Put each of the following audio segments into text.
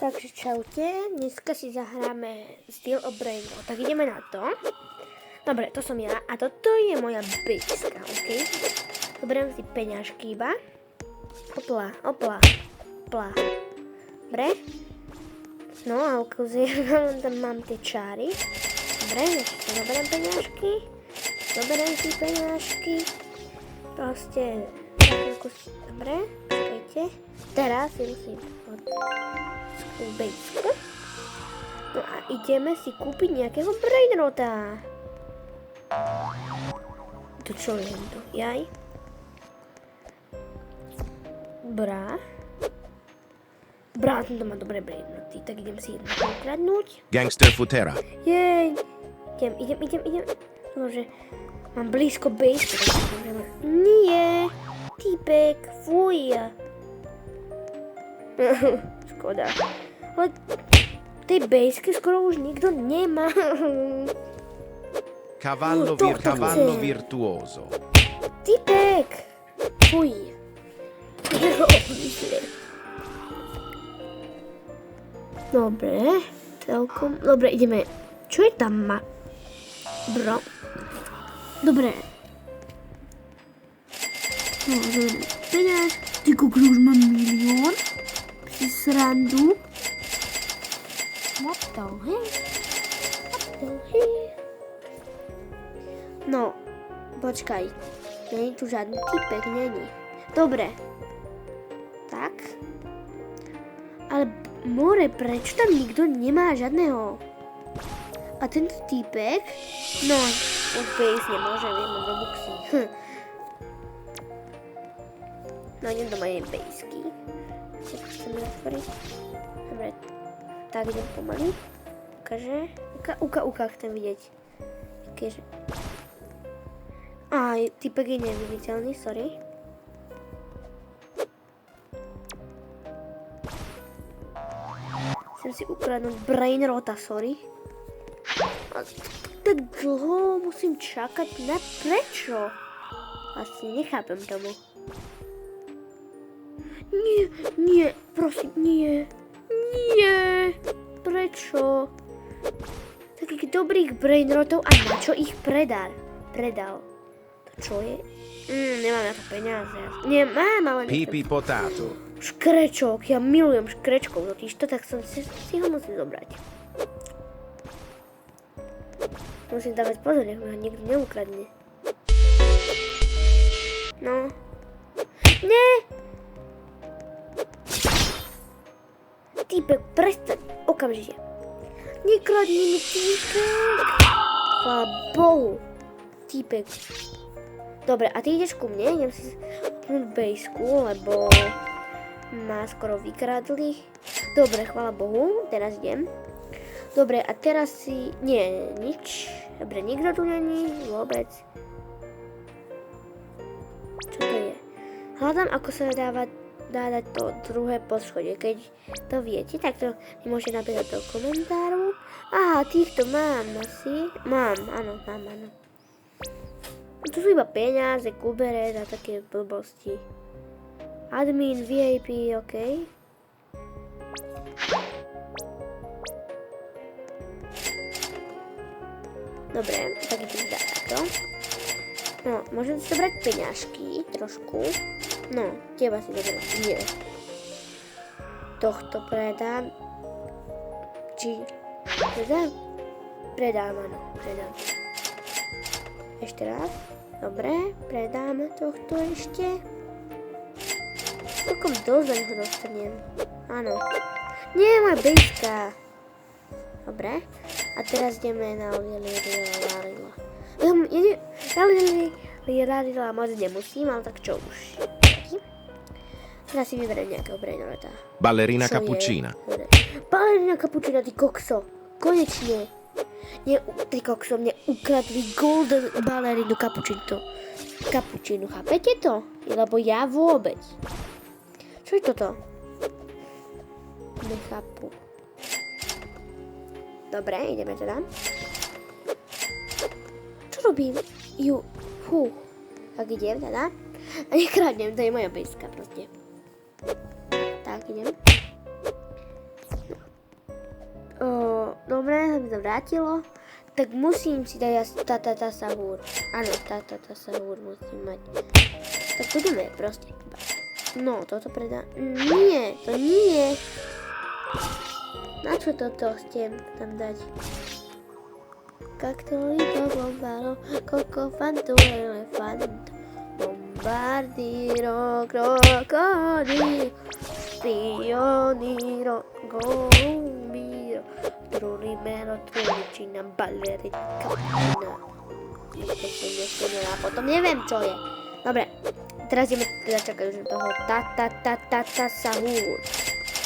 Takže čaute, dneska si zahráme Steel of Brainrot. Tak ideme na to. Dobre, to som ja a toto je moja bička, ok? Zoberiem si peňažky iba. Opla. Dobre. No a ukazujem, tam mám tie čáry. Dobre, ešte zoberiem peňažky. Zoberiem si peňažky. Proste, dobre, počkajte. Teraz si musím bejsku. No a ideme si kúpiť nejakého Brainrota. To čo je to? Jaj? Brá, to má dobré Brainroty, tak idem si jedno ukradnúť. Gangster Futera. Jej! Idem. Nože, mám blízko bejsku. Nie! Týpek, fuj! Škoda. Ale tej bejsky skoro už nikto nemá. Cavallo virtuoso. Typek! Fuj. Dobre, celkom. Dobre, ideme. Čo je tam bro? Dobre. Peňaž. Ty kokos, už mám milión. Si srandu. What the heck? No, počkaj. Není tu žiadny typek, není. Dobre. Tak. Ale more, prečo tam nikto nemá žiadneho? A tento typek? No, od base nemôže, viem, do buxy. No, idem do mojej basky. Chceme otvoriť. Dobre. Tak, idem pomaly. Ukáže. Uka, chcem vidieť. Keže. Á, typek je neviditeľný, sorry. Chcem si ukradnúť Brainrota, sorry. A tak dlho musím čakať na prečo? Asi nechápem tomu. Nie, prosím, nie. Prečo? Takých dobrých Brainrotov a na čo ich predal? To čo je? Nemám na to peniaze. Nemám, ale nechcem. Pipi potato. Škrečok, ja milujem škrečkov, totižto, tak som si ho musím zobrať. Musím dávať pozor, nech ma niekto neukradne. No. Nie! Týpek, prestaň, okamžite. Nekradni mi, týpek. Chvála Bohu. Týpek. Dobre, a ty ideš ku mne, idem si pnúť bejsku, lebo ma skoro vykradli. Dobre, chvála Bohu, teraz idem. Dobre, a teraz si... Nie, nič. Dobre, nikto tu není, vôbec. Čo to je? Hľadám, ako sa dá dať to druhé poschodie. Keď to viete, tak to mi môžete napísať do komentáru. Aha, týchto mám asi. Mám. Tu sú iba peniaze, kuberec a také blbosti. Admin, VIP, OK. Dobre, tak idem dať takto. No, môžem si zobrať peňažky trošku. No, teba si zobrať. Nie. Tohto predám. Či... Predám, áno. Ešte raz. Dobre, predám tohto ešte. Celkom dosť za neho dostanem. Áno. Nie, moja bejska. Dobre. A teraz ideme na Larila moc nemusím, ale tak čo už. Teraz si vyberiem nejakého Brainrota. Ballerina cappuccina. Ballerina cappuccina, ty kokso. Konečne. Ty kokso, mne ukradli golden ballerinu cappuccinu. Chápete to? Lebo ja vôbec. Čo je toto? Nechápu. Dobre, ideme teda. Čo robím? Tak idem teda. A nekradnem, to je moja bejska proste. Tak, idem. No Dobre, aby to vrátilo. Tak musím si dať tatata sahúr. Áno, tatata sahúr musím mať. Tak budeme proste. No, toto predá... Nie, to nie. Na čo toto chcem tam dať? Caktolito, bombalo, cocofanto, elefanto, bombardiro, crocodilo, spioniro, gombiro, trulimero, trulicina, ballerina, capina. To som nesplnila, potom neviem, čo je. Dobre, teraz ideme teda čakať už na toho ta sahúr.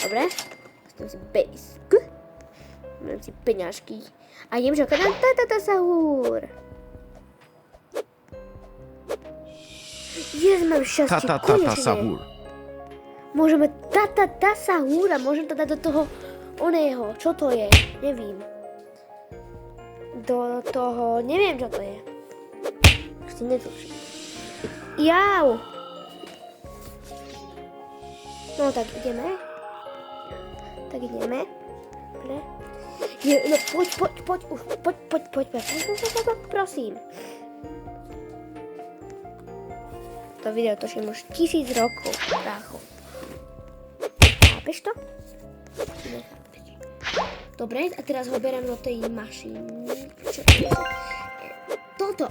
Dobre? Zostavím si basic. Mám si peňažky. A idem čakať na ta sahúr. Mám šťastie, konečne. Sahur. Môžeme ta sahúr a môžem to dať do toho oného. Čo to je? Nevím. Do toho, neviem, čo to je. Už si netuším. Jau! No tak ideme. Dobre. No poď, už, poď, prosím. To video točím už 1000 rokov, brácho. Chápeš to? Nechápeš. Dobre, a teraz ho beriem do tej mašiny. Čo to je? Do toho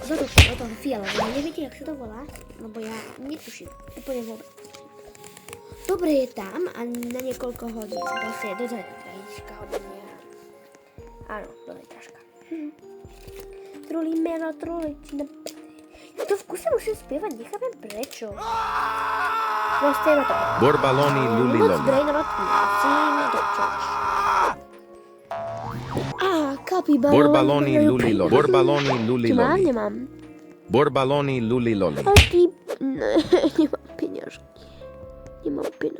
fialového. Neviete, jak sa to volá? Lebo ja netuším. Úplne vôbec. Dobre je tam a na niekoľko hodín. Zase do zajtrajíčka hodenia. Áno, do zajtraška. Trulimero, trulicina. Ja to v kuse musím spievať, nechápem prečo. Proste na to. Borbaloni luliloli. Kapibara. Borbaloni luliloli. Borbaloni Čo mám? luliloli. Nemám. Borbaloni luliloli. Ale ty... Nemám peňažky.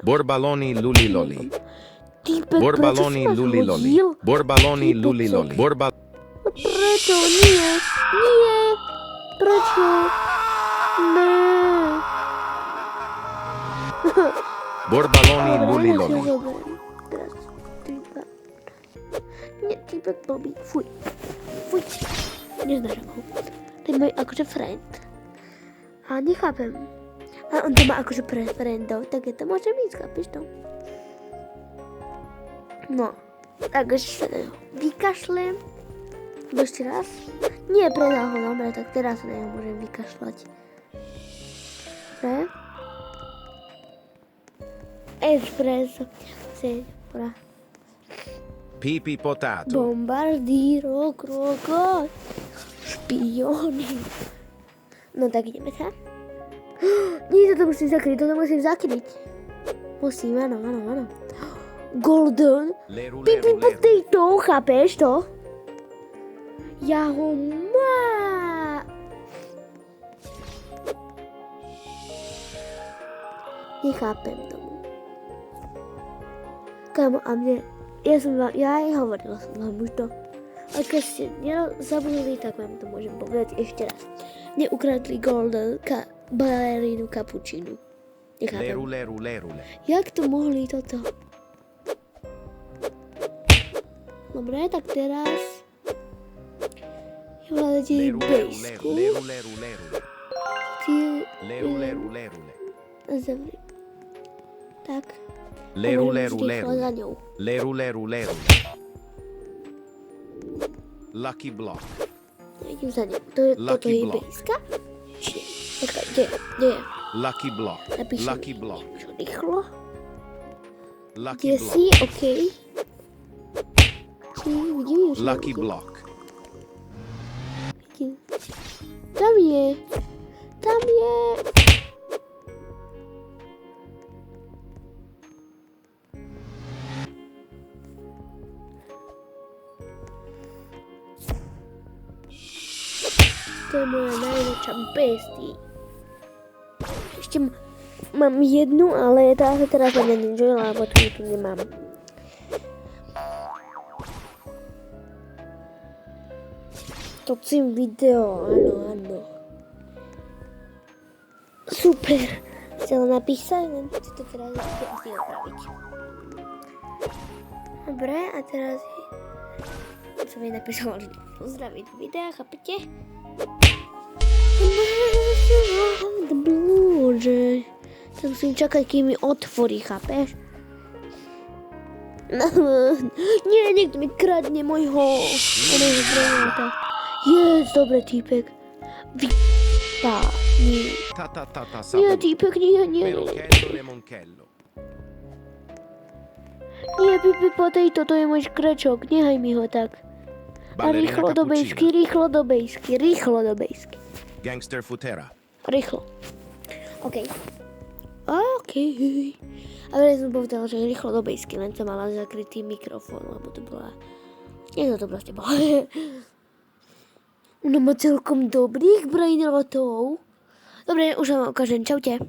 Borbaloni luliloli. Týpek, Borbaloni prečo si ma luliloli. zhodil? Borbaloni Týpek, luliloli. Prečo? Nie. Prečo? Ne. Borbaloni luliloli. Teraz týpek. Nie, týpek blbý. Fuj. Neznáš ho. To je môj akože friend. A nechápem. A on to má akože pre friendov, tak je to môže byť, chápeš to? No, takže sa na neho vykašlem. Ešte raz? Nie, predal ho, dobre, tak teraz sa na neho môžem vykašľať. Dobre? Espresso. Sembra. Pipi potato. Bombardiro, krokod. Špioni. No tak ideme sa. Nie, toto musím zakryť. Musím, áno. Golden. Pipi potato, chápeš to? Ja ho mám. Nechápem tomu. Kámo, a mne, ja aj hovorila som vám už to. A keď ste nezabudli, tak vám to môžem povedať ešte raz. Mne ukradli golden balerínu kapučínu. Nechápem. Lerule. Jak to mohli toto? Dobre, tak teraz hľadajte bejsku. Lerule. Zavri. Tak. Lerule. Za ňou. Lerule. Lucky block. Idem za ňou. Toto je bejska? Či nie? Počkaj, kde je? Lucky block. Napíšem Lucky block. čo rýchlo. Lucky Kde block. si? OK. Vidím už. Lucky block. Tam je. To je moja najväčšia bestia. Ešte mám jednu, ale tá sa teraz len nenjoyla, lebo tu nemám. Točím video, áno. Super. Chcela napísať, len si to teraz asi opraviť. Dobre, a teraz som jej napísala, že pozdraviť do videa, chápete? Že sa musím čakať, kým mi otvorí, chápeš? Nie, niekto mi kradne môjho granata. Yes, dobre, týpek. Vypadni. Ta ta ta ta Nie, sabato. týpek, nie. Peronchello lemonchello. Nie, Pipi Potato, to je môj škrečok, nehaj mi ho tak. A Ballerina rýchlo do bejsky, rýchlo do bejsky. Gangster futera. Rýchlo. OK. Ale som povedala, že rýchlo do bejsky, len som mala zakrytý mikrofón, lebo to bola... Niekto to proste bola. Ona má celkom dobrých brainrotov. Dobre, už vám ukážem, čaute.